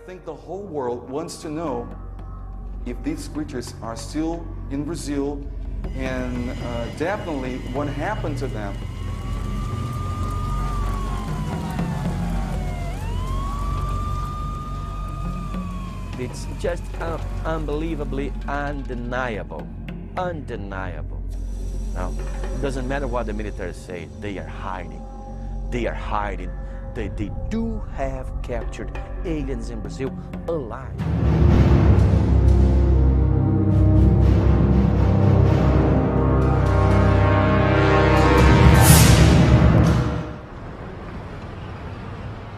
think the whole world wants to know if these creatures are still in Brazil and definitely what happened to them. It's just unbelievably undeniable. Undeniable. Now, it doesn't matter what the military say, they are hiding. They are hiding. They do have captured aliens in Brazil alive.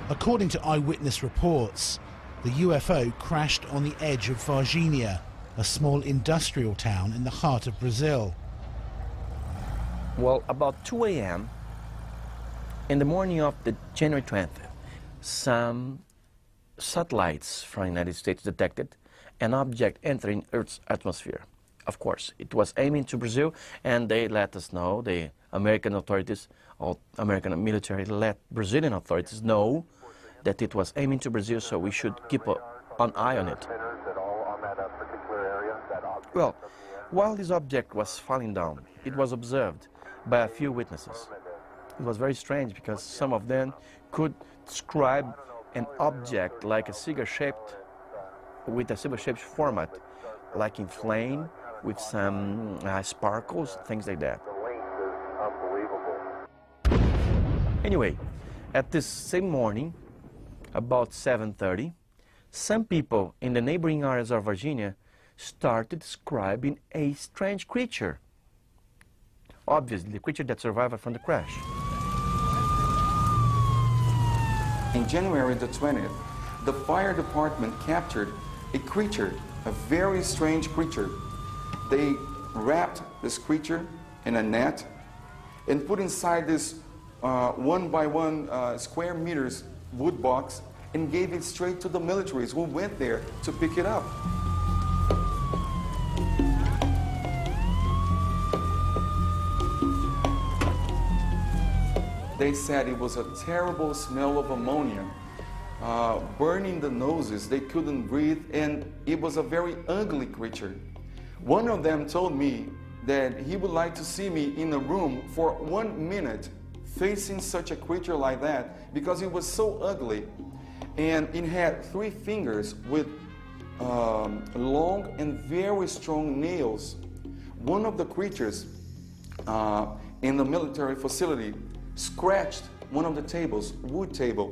According to eyewitness reports, the UFO crashed on the edge of Varginha, a small industrial town in the heart of Brazil. Well, about 2 a.m. in the morning of the January 20th, some satellites from the United States detected an object entering Earth's atmosphere. Of course, it was aiming to Brazil, and they let us know, the American authorities, or American military let Brazilian authorities know that it was aiming to Brazil, so we should keep an eye on it. Well, while this object was falling down, it was observed by a few witnesses. It was very strange because some of them could describe an object like a cigar-shaped, with a cigar-shaped format, like in flame, with some sparkles, things like that. Anyway, at this same morning, about 7:30, some people in the neighboring areas of Virginia started describing a strange creature. Obviously, the creature that survived from the crash. In January the 20th, the fire department captured a creature, a very strange creature. They wrapped this creature in a net and put inside this 1 by 1 square meters wood box and gave it straight to the militaries who went there to pick it up. They said it was a terrible smell of ammonia, burning the noses, they couldn't breathe, and it was a very ugly creature. One of them told me that he would like to see me in a room for 1 minute facing such a creature like that because it was so ugly. And it had 3 fingers with long and very strong nails. One of the creatures in the military facility scratched one of the tables, wood table.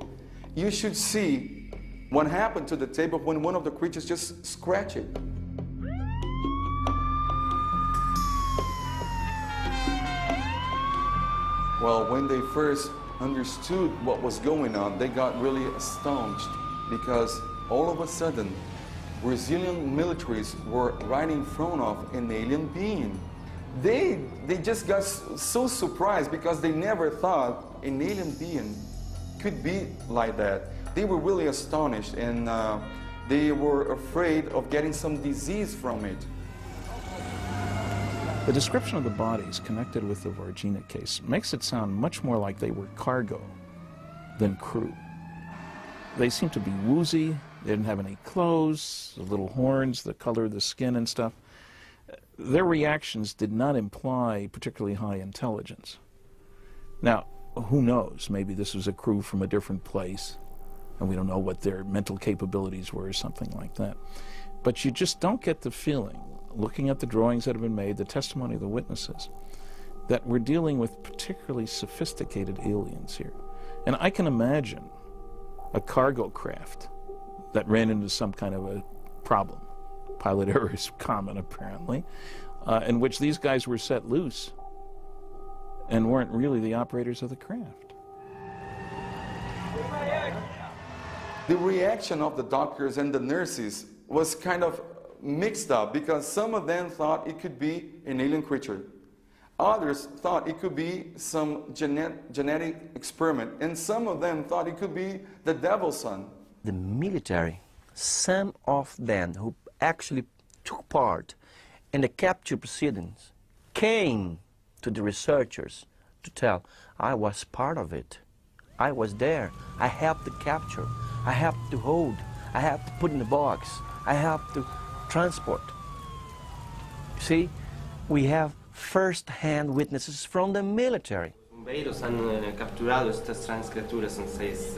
You should see what happened to the table when one of the creatures just scratched it. Well, when they first understood what was going on, they got really astonished because all of a sudden, Brazilian militaries were right in front of an alien being. They just got so surprised because they never thought an alien being could be like that. They were really astonished, and they were afraid of getting some disease from it. The description of the bodies connected with the Varginha case makes it sound much more like they were cargo than crew. They seemed to be woozy, they didn't have any clothes, the little horns, the color of the skin and stuff. Their reactions did not imply particularly high intelligence. Now, who knows? Maybe this was a crew from a different place, and we don't know what their mental capabilities were or something like that. But you just don't get the feeling, looking at the drawings that have been made, the testimony of the witnesses, that we're dealing with particularly sophisticated aliens here. And I can imagine a cargo craft that ran into some kind of a problem. Pilot error is common, apparently, in which these guys were set loose and weren't really the operators of the craft. The reaction of the doctors and the nurses was kind of mixed up because some of them thought it could be an alien creature. Others thought it could be some genetic experiment, and some of them thought it could be the devil's son. The military, some of them who actually took part in the capture proceedings, came to the researchers to tell, I was part of it. I was there. I helped the capture. I helped to hold. I have to put in the box, I have to transport. You see, we have first-hand witnesses from the military. Bombeiros han capturado estas stranhas criaturas em 6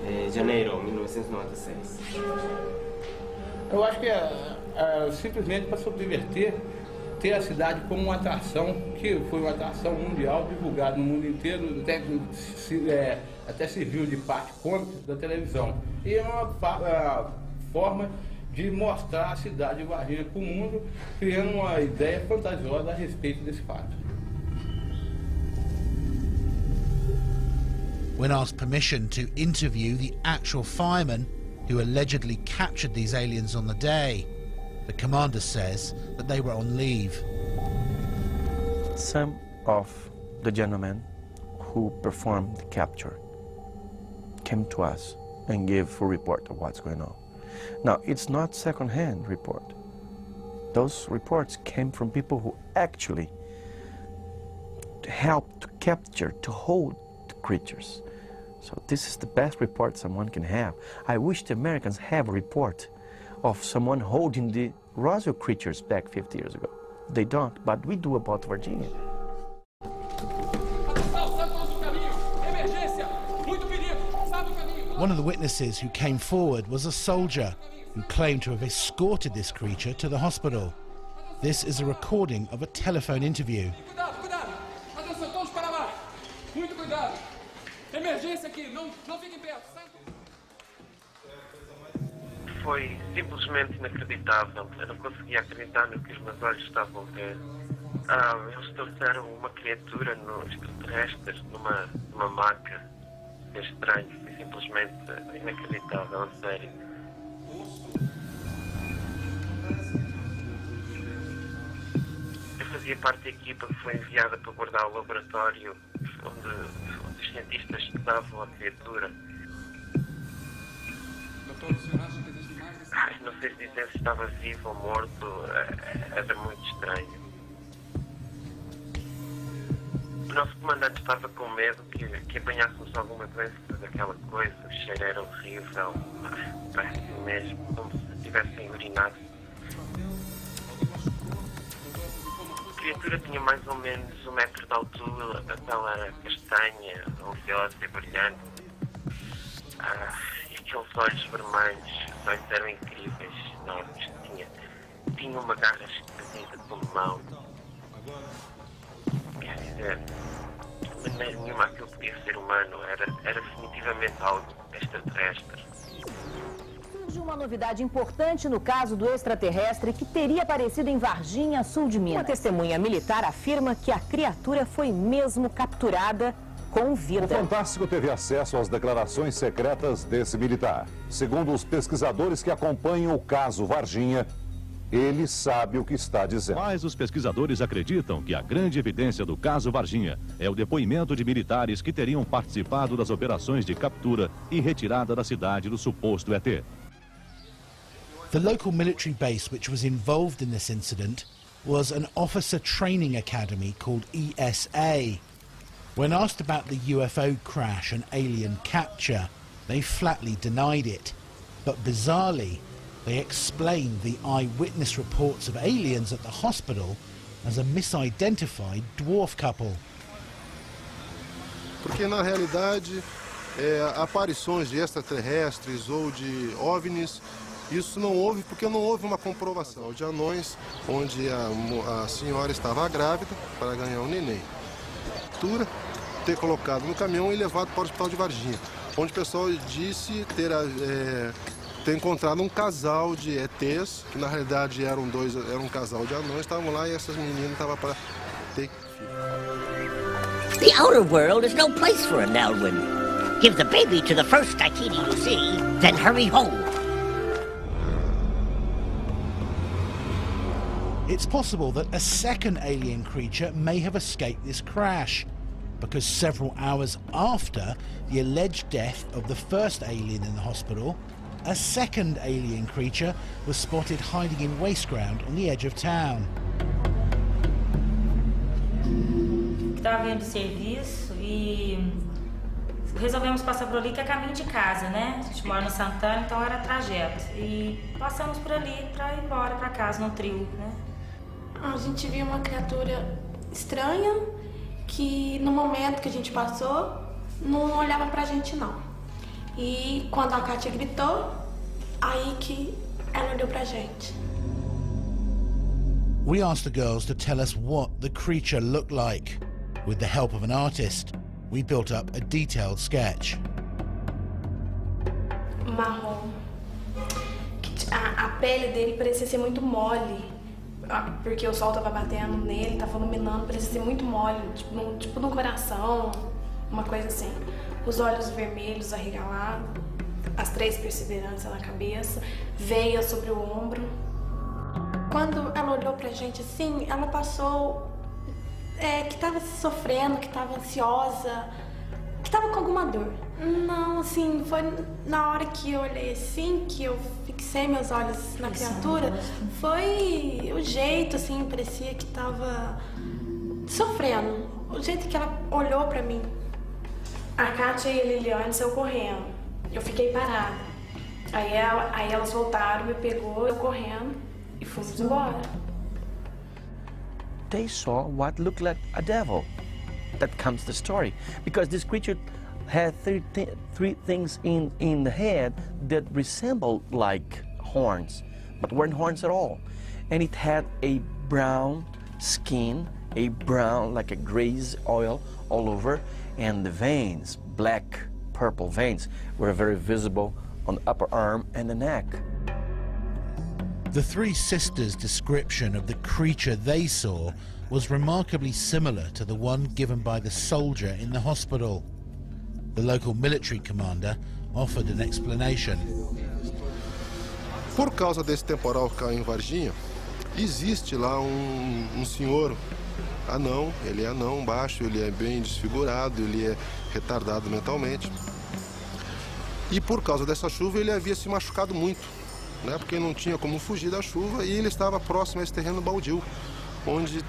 de janeiro de 1996. Eu acho que simplesmente para subverter, ter a cidade como uma atração, que foi uma atração mundial, divulgada no mundo inteiro, até serviu de parte cômica da televisão. E é uma forma de mostrar a cidade de Varginha para o mundo, criando uma ideia fantasiosa a respeito desse fato. When asked permission to interview the actual firemen who allegedly captured these aliens on the day, the commander says that they were on leave. Some of the gentlemen who performed the capture came to us and gave full report of what's going on. Now, it's not second-hand report. Those reports came from people who actually helped to capture, to hold the creatures. So this is the best report someone can have. I wish the Americans have a report of someone holding the Roswell creatures back 50 years ago. They don't, but we do about Virginia. One of the witnesses who came forward was a soldier who claimed to have escorted this creature to the hospital. This is a recording of a telephone interview. Foi simplesmente inacreditável. Eu não conseguia acreditar no que os meus olhos estavam a ver. Eles trouxeram uma criatura no extraterrestre numa maca. É estranho, foi simplesmente inacreditável, a sério. Eu fazia parte da equipa que foi enviada para guardar o laboratório onde os cientistas estudavam a criatura. Não sei se dizer se estava vivo ou morto, era muito estranho. O nosso comandante estava com medo que apanhássemos alguma doença daquela coisa, o cheiro era horrível, parece mesmo como se tivessem urinado. A criatura tinha mais ou menos 1 metro de altura, a pele era castanha, oleosa e brilhante. E aqueles olhos vermelhos, os olhos eram incríveis, enormes, tinha uma garra esquisita como mão. Quer dizer, de maneira nenhuma aquilo podia ser humano, era definitivamente algo extraterrestre. Surge uma novidade importante no caso do extraterrestre que teria aparecido em Varginha, sul de Minas. Uma testemunha militar afirma que a criatura foi mesmo capturada com vida. O Fantástico teve acesso às declarações secretas desse militar. Segundo os pesquisadores que acompanham o caso Varginha, ele sabe o que está dizendo. Mas os pesquisadores acreditam que a grande evidência do caso Varginha é o depoimento de militares que teriam participado das operações de captura e retirada da cidade do suposto ET. The local military base which was involved in this incident was an officer training academy called ESA. When asked about the UFO crash and alien capture, they flatly denied it. But bizarrely, they explained the eyewitness reports of aliens at the hospital as a misidentified dwarf couple. Porque na realidade, aparições de extraterrestres ou de OVNIs, isso não houve porque não houve uma comprovação de anões onde a senhora estava grávida para ganhar um neném. Ter colocado no caminhão e levado para o hospital de Varginha, onde o pessoal disse ter encontrado um casal de ETs, que na realidade era um casal de anões, estavam lá e essas meninas estavam para ter filho. The outer world is no place for an Elwyn. Give the baby to the first Daikini you see, then hurry home. It's possible that a second alien creature may have escaped this crash, because several hours after the alleged death of the first alien in the hospital, a second alien creature was spotted hiding in waste ground on the edge of town. Estava vindo de serviço e resolvemos passar por ali, que é caminho de casa, né? A gente mora no Santana, então era trajeto. E passamos por ali para ir embora para casa, no trio, né? A gente viu uma criatura estranha que no momento que a gente passou, não olhava pra gente não. E quando a Kátia gritou, aí que ela olhou pra gente. We asked the girls to tell us what the creature looked like. With the help of an artist, we built up a detailed sketch. Marrom. A pele dele parecia ser muito mole, porque o sol tava batendo nele, tava iluminando, parecia ser muito mole, tipo no coração, uma coisa assim. Os olhos vermelhos arregalados, as 3 perseveranças na cabeça, veia sobre o ombro. Quando ela olhou pra gente assim, ela passou que tava sofrendo, que tava ansiosa, que tava com alguma dor. Não, assim, foi na hora que eu olhei assim, que eu fixei meus olhos na criatura, foi o jeito, assim, parecia que tava sofrendo. O jeito que ela olhou pra mim. A Kátia e a Liliane saiu correndo. Eu fiquei parada. Aí elas voltaram, me pegou, eu correndo e fomos embora. They saw what looked like a devil. That comes the story. Because this creature had three things in the head that resembled like horns, but weren't horns at all. And it had a brown skin, a brown, like a grease oil all over, and the veins, black, purple veins, were very visible on the upper arm and the neck. The 3 sisters' description of the creature they saw was remarkably similar to the one given by the soldier in the hospital. The local military commander offered an explanation. Por causa desse temporal que caiu em Varginha, existe lá um senhor anão, ele é anão, baixo, ele é bem desfigurado, ele é retardado mentalmente. E por causa dessa chuva ele havia se machucado muito, né? Porque não tinha como fugir da chuva e ele estava próximo a esse terreno baldio, onde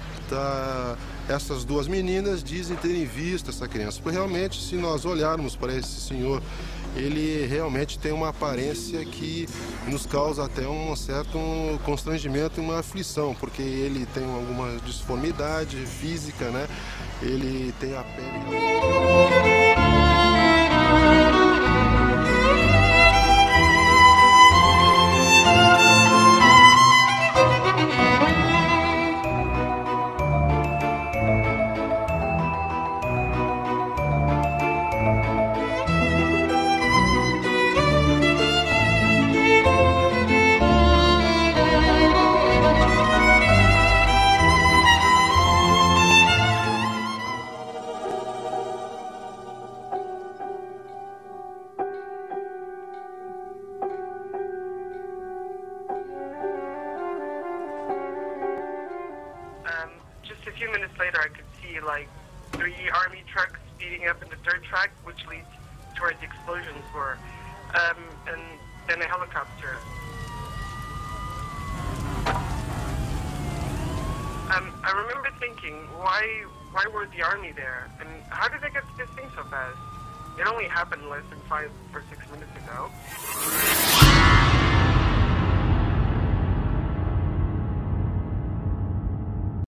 essas 2 meninas dizem terem visto essa criança. Porque realmente, se nós olharmos para esse senhor, ele realmente tem uma aparência que nos causa até um certo constrangimento e uma aflição, porque ele tem alguma disformidade física, né? Ele tem a pele... Just a few minutes later, I could see like 3 army trucks speeding up in the dirt track, which leads to where the explosions were, and then a helicopter. I remember thinking, why were the army there, and how did they get to this thing so fast? It only happened less than 5 or 6 minutes ago.